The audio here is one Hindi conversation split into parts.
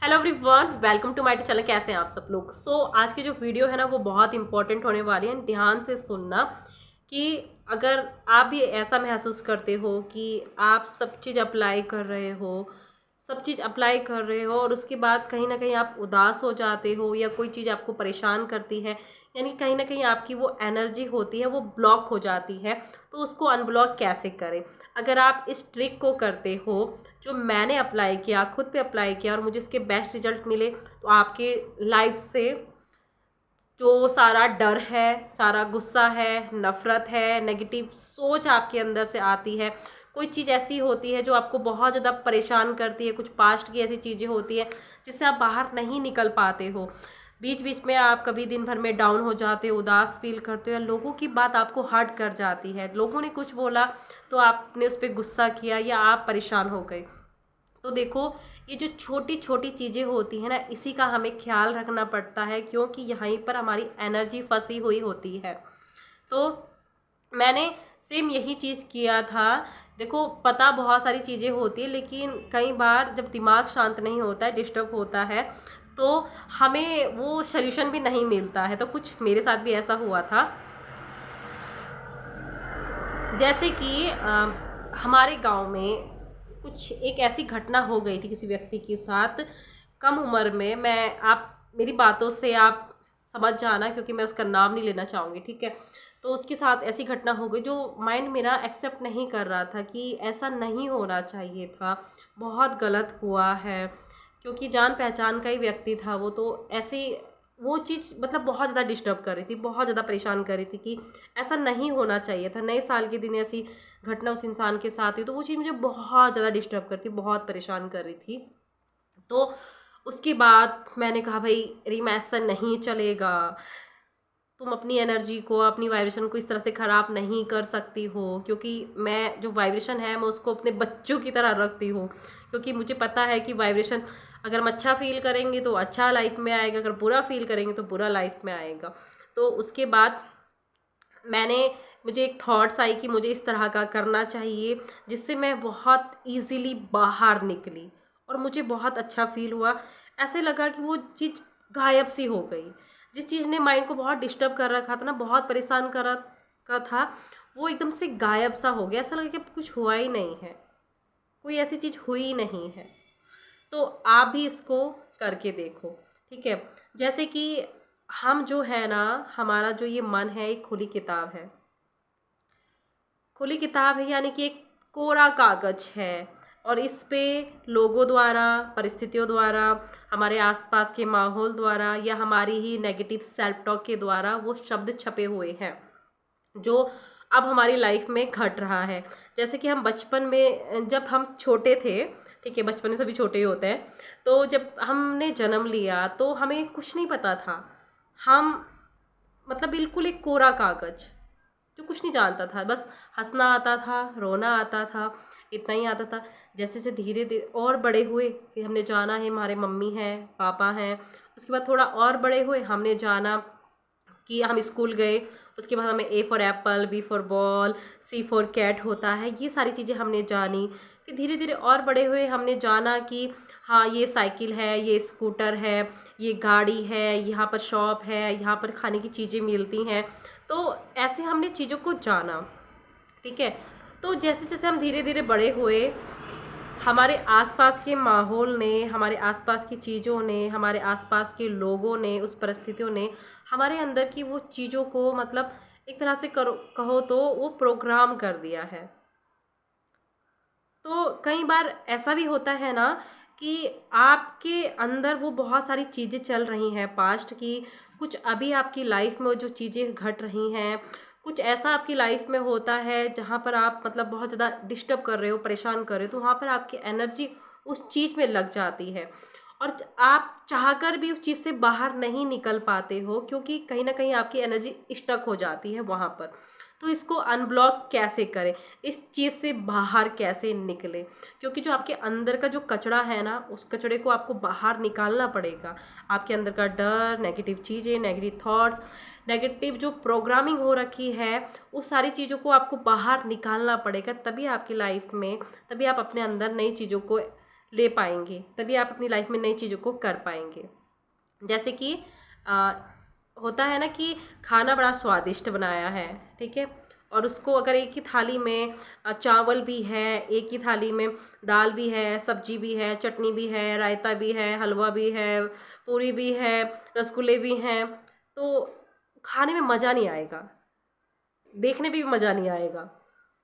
Hello everyone, welcome to my channel. कैसे हैं आप सब लोग। आज की जो वीडियो है ना वो बहुत इंपॉर्टेंट होने वाली है। ध्यान से सुनना कि अगर आप भी ऐसा महसूस करते हो कि आप सब चीज़ अप्लाई कर रहे हो, और उसके बाद कहीं ना कहीं आप उदास हो जाते हो या कोई चीज़ आपको परेशान करती है, यानी कहीं ना कहीं आपकी वो एनर्जी होती है वो ब्लॉक हो जाती है, तो उसको अनब्लॉक कैसे करें। अगर आप इस ट्रिक को करते हो जो मैंने अप्लाई किया, खुद पे अप्लाई किया और मुझे इसके बेस्ट रिजल्ट मिले, तो आपके लाइफ से जो सारा डर है, सारा गुस्सा है, नफ़रत है, नेगेटिव सोच आपके अंदर से आती है, कोई चीज़ ऐसी होती है जो आपको बहुत ज़्यादा परेशान करती है, कुछ पास्ट की ऐसी चीज़ें होती है जिससे आप बाहर नहीं निकल पाते हो, बीच बीच में आप कभी दिन भर में डाउन हो जाते हो, उदास फील करते हो, या लोगों की बात आपको हर्ट कर जाती है, लोगों ने कुछ बोला तो आपने उस पर गुस्सा किया या आप परेशान हो गए। तो देखो, ये जो छोटी छोटी चीज़ें होती हैं ना, इसी का हमें ख्याल रखना पड़ता है, क्योंकि यहीं पर हमारी एनर्जी फंसी हुई होती है। तो मैंने सेम यही चीज़ किया था। देखो, पता बहुत सारी चीज़ें होती है, लेकिन कई बार जब दिमाग शांत नहीं होता है, डिस्टर्ब होता है, तो हमें वो सल्यूशन भी नहीं मिलता है। तो कुछ मेरे साथ भी ऐसा हुआ था। जैसे कि हमारे गांव में कुछ एक ऐसी घटना हो गई थी किसी व्यक्ति के साथ, कम उम्र में। मैं आप मेरी बातों से आप समझ जाना, क्योंकि मैं उसका नाम नहीं लेना चाहूँगी, ठीक है। तो उसके साथ ऐसी घटना हो गई जो माइंड मेरा एक्सेप्ट नहीं कर रहा था कि ऐसा नहीं होना चाहिए था, बहुत गलत हुआ है, क्योंकि जान पहचान का ही व्यक्ति था वो। तो ऐसे वो चीज़ मतलब बहुत ज़्यादा डिस्टर्ब कर रही थी, बहुत ज़्यादा परेशान कर रही थी कि ऐसा नहीं होना चाहिए था। नए साल के दिन ऐसी घटना उस इंसान के साथ हुई, तो वो चीज़ मुझे बहुत ज़्यादा डिस्टर्ब करती, बहुत परेशान कर रही थी। तो उसके बाद मैंने कहा, भाई रीमा, ऐसा नहीं चलेगा, तुम अपनी एनर्जी को, अपनी वाइब्रेशन को इस तरह से ख़राब नहीं कर सकती हो, क्योंकि मैं जो वाइब्रेशन है मैं उसको अपने बच्चों की तरह रखती हूँ, क्योंकि मुझे पता है कि वाइब्रेशन अगर हम अच्छा फील करेंगे तो अच्छा लाइफ में आएगा, अगर बुरा फील करेंगे तो बुरा लाइफ में आएगा। तो उसके बाद मैंने मुझे एक थॉट्स आई कि मुझे इस तरह का करना चाहिए, जिससे मैं बहुत इजीली बाहर निकली और मुझे बहुत अच्छा फील हुआ। ऐसे लगा कि वो चीज़ गायब सी हो गई। जिस चीज़ ने माइंड को बहुत डिस्टर्ब कर रखा था ना, बहुत परेशान कर रखा था, वो एकदम से गायब सा हो गया। ऐसा लगा कि अब कुछ हुआ ही नहीं है, कोई ऐसी चीज़ हुई नहीं है। तो आप भी इसको करके देखो, ठीक है। जैसे कि हम जो है ना, हमारा जो ये मन है एक खुली किताब है, खुली किताब है, यानी कि एक कोरा कागज है, और इस पे लोगों द्वारा, परिस्थितियों द्वारा, हमारे आसपास के माहौल द्वारा या हमारी ही नेगेटिव सेल्फ टॉक के द्वारा वो शब्द छपे हुए हैं जो अब हमारी लाइफ में घट रहा है। जैसे कि हम बचपन में जब हम छोटे थे, ठीक है, बचपन में सभी छोटे ही होते हैं, तो जब हमने जन्म लिया तो हमें कुछ नहीं पता था। हम मतलब बिल्कुल एक कोरा कागज, जो कुछ नहीं जानता था, बस हंसना आता था, रोना आता था, इतना ही आता था। जैसे जैसे धीरे धीरे और बड़े हुए, फिर हमने जाना है हमारे मम्मी हैं, पापा हैं। उसके बाद थोड़ा और बड़े हुए, हमने जाना कि हम स्कूल गए। उसके बाद हमें A for apple, B for ball, C for cat होता है, ये सारी चीज़ें हमने जानी। फिर धीरे धीरे और बड़े हुए, हमने जाना कि हाँ, ये साइकिल है, ये स्कूटर है, ये गाड़ी है, यहाँ पर शॉप है, यहाँ पर खाने की चीज़ें मिलती हैं। तो ऐसे हमने चीज़ों को जाना, ठीक है। तो जैसे जैसे हम धीरे धीरे बड़े हुए, हमारे आसपास के माहौल ने, हमारे आसपास की चीज़ों ने, हमारे आसपास के लोगों ने, उस परिस्थितियों ने हमारे अंदर की वो चीज़ों को मतलब एक तरह से करो कहो तो वो प्रोग्राम कर दिया है। तो कई बार ऐसा भी होता है ना कि आपके अंदर वो बहुत सारी चीज़ें चल रही हैं पास्ट की, कुछ अभी आपकी लाइफ में जो चीज़ें घट रही हैं, कुछ ऐसा आपकी लाइफ में होता है जहाँ पर आप मतलब बहुत ज़्यादा डिस्टर्ब कर रहे हो, परेशान कर रहे हो, तो वहाँ पर आपकी एनर्जी उस चीज़ में लग जाती है, और आप चाहकर भी उस चीज़ से बाहर नहीं निकल पाते हो, क्योंकि कहीं ना कहीं आपकी एनर्जी स्टक हो जाती है वहाँ पर। तो इसको अनब्लॉक कैसे करें, इस चीज़ से बाहर कैसे निकलें, क्योंकि जो आपके अंदर का जो कचरा है ना, उस कचरे को आपको बाहर निकालना पड़ेगा। आपके अंदर का डर, नेगेटिव चीज़ें, नेगेटिव थॉट्स, नेगेटिव जो प्रोग्रामिंग हो रखी है, उस सारी चीज़ों को आपको बाहर निकालना पड़ेगा, तभी आपकी लाइफ में, तभी आप अपने अंदर नई चीज़ों को ले पाएंगे, तभी आप अपनी लाइफ में नई चीज़ों को कर पाएंगे। जैसे कि होता है ना कि खाना बड़ा स्वादिष्ट बनाया है, ठीक है, और उसको अगर एक ही थाली में चावल भी है, एक ही थाली में दाल भी है, सब्जी भी है, चटनी भी है, रायता भी है, हलवा भी है, पूरी भी है, रसगुल्ले भी हैं, तो खाने में मज़ा नहीं आएगा, देखने में भी मज़ा नहीं आएगा,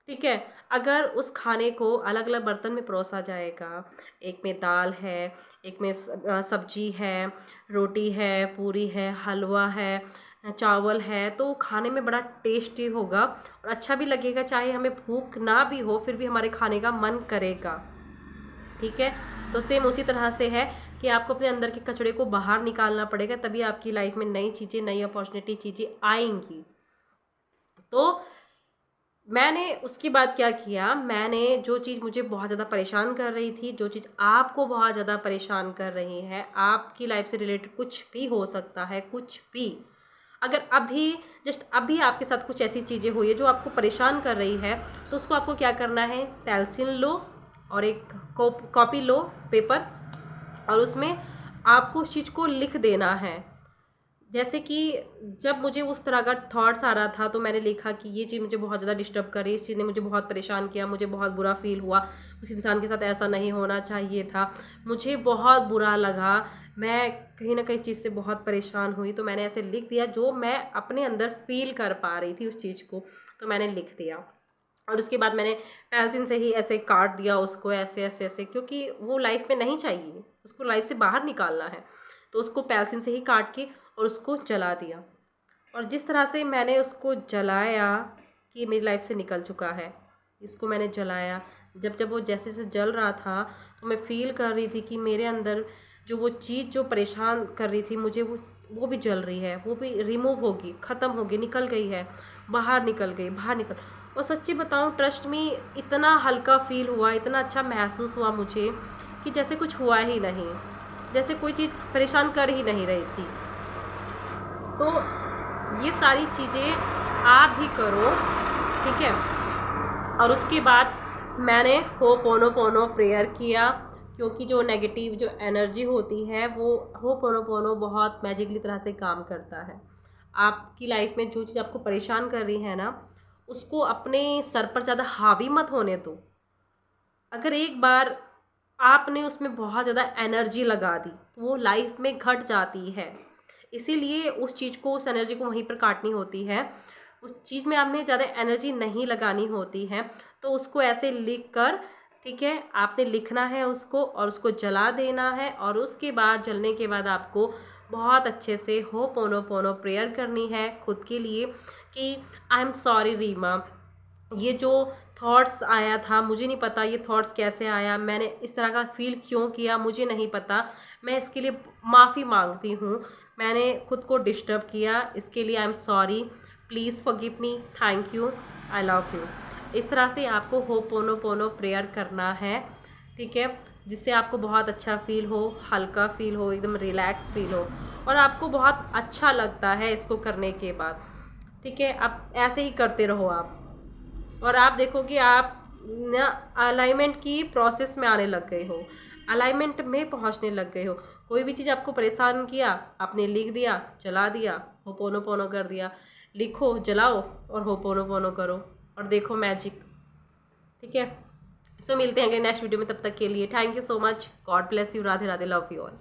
ठीक है। अगर उस खाने को अलग अलग बर्तन में परोसा जाएगा, एक में दाल है, एक में सब्जी है, रोटी है, पूरी है, हलवा है, चावल है, तो खाने में बड़ा टेस्टी होगा और अच्छा भी लगेगा। चाहे हमें भूख ना भी हो फिर भी हमारे खाने का मन करेगा, ठीक है। तो सेम उसी तरह से है कि आपको अपने अंदर के कचरे को बाहर निकालना पड़ेगा, तभी आपकी लाइफ में नई चीज़ें, नई अपॉर्चुनिटी चीज़ें आएंगी। तो मैंने उसके बाद क्या किया, मैंने जो चीज़ मुझे बहुत ज़्यादा परेशान कर रही थी, जो चीज़ आपको बहुत ज़्यादा परेशान कर रही है, आपकी लाइफ से रिलेटेड कुछ भी हो सकता है, कुछ भी, अगर अभी जस्ट अभी आपके साथ कुछ ऐसी चीज़ें हुई है जो आपको परेशान कर रही है, तो उसको आपको क्या करना है, पेंसिल लो और एक कॉपी लो, पेपर, और उसमें आपको उस चीज़ को लिख देना है। जैसे कि जब मुझे उस तरह का थॉट्स आ रहा था तो मैंने लिखा कि ये चीज़ मुझे बहुत ज़्यादा डिस्टर्ब कर रही है, इस चीज़ ने मुझे बहुत परेशान किया, मुझे बहुत बुरा फील हुआ, उस इंसान के साथ ऐसा नहीं होना चाहिए था, मुझे बहुत बुरा लगा, मैं कहीं ना कहीं चीज़ से बहुत परेशान हुई। तो मैंने ऐसे लिख दिया जो मैं अपने अंदर फील कर पा रही थी उस चीज़ को, तो मैंने लिख दिया। और उसके बाद मैंने पेंसिल से ही ऐसे काट दिया उसको, ऐसे ऐसे ऐसे, क्योंकि वो लाइफ में नहीं चाहिए, उसको लाइफ से बाहर निकालना है। तो उसको पेंसिल से ही काट के और उसको जला दिया। और जिस तरह से मैंने उसको जलाया कि मेरी लाइफ से निकल चुका है, इसको मैंने जलाया, जब जब वो जैसे जैसे जल रहा था तो मैं फील कर रही थी कि मेरे अंदर जो वो चीज़ जो परेशान कर रही थी मुझे, वो भी जल रही है, वो भी रिमूव होगी, ख़त्म होगी, निकल गई है, बाहर निकल गई, बाहर निकल। और सच्ची बताऊँ, ट्रस्ट में इतना हल्का फील हुआ, इतना अच्छा महसूस हुआ मुझे कि जैसे कुछ हुआ ही नहीं, जैसे कोई चीज़ परेशान कर ही नहीं रही थी। तो ये सारी चीज़ें आप भी करो, ठीक है। और उसके बाद मैंने होपोनोपोनो प्रेयर किया, क्योंकि जो नेगेटिव जो एनर्जी होती है वो होपोनोपोनो बहुत मैजिकली तरह से काम करता है। आपकी लाइफ में जो चीज़ आपको परेशान कर रही है ना, उसको अपने सर पर ज़्यादा हावी मत होने दो। अगर एक बार आपने उसमें बहुत ज़्यादा एनर्जी लगा दी तो वो लाइफ में घट जाती है। इसीलिए उस चीज़ को, उस एनर्जी को वहीं पर काटनी होती है। उस चीज़ में आपने ज़्यादा एनर्जी नहीं लगानी होती है। तो उसको ऐसे लिख कर, ठीक है, आपने लिखना है उसको और उसको जला देना है। और उसके बाद जलने के बाद आपको बहुत अच्छे से होपोनोपोनो प्रेयर करनी है खुद के लिए कि आई एम सॉरी रीमा, ये जो थॉट्स आया था, मुझे नहीं पता ये थॉट्स कैसे आया, मैंने इस तरह का फील क्यों किया, मुझे नहीं पता, मैं इसके लिए माफ़ी मांगती हूँ, मैंने खुद को डिस्टर्ब किया, इसके लिए I am sorry, please forgive me, thank you, I love you. इस तरह से आपको होपोनोपोनो प्रेयर करना है, ठीक है, जिससे आपको बहुत अच्छा फील हो, हल्का फील हो, एकदम रिलैक्स फील हो और आपको बहुत अच्छा लगता है इसको करने के बाद, ठीक है। आप ऐसे ही करते रहो आप, और आप देखो कि आप ना अलाइनमेंट की प्रोसेस में आने लग गए हो, अलाइनमेंट में पहुंचने लग गए हो। कोई भी चीज़ आपको परेशान किया, आपने लिख दिया, जला दिया, होपोनोपोनो कर दिया, लिखो, जलाओ और होपोनोपोनो करो और देखो मैजिक, ठीक है। सो मिलते हैं अगले नेक्स्ट वीडियो में, तब तक के लिए thank you so much, God bless you, Radhe Radhe, love you all.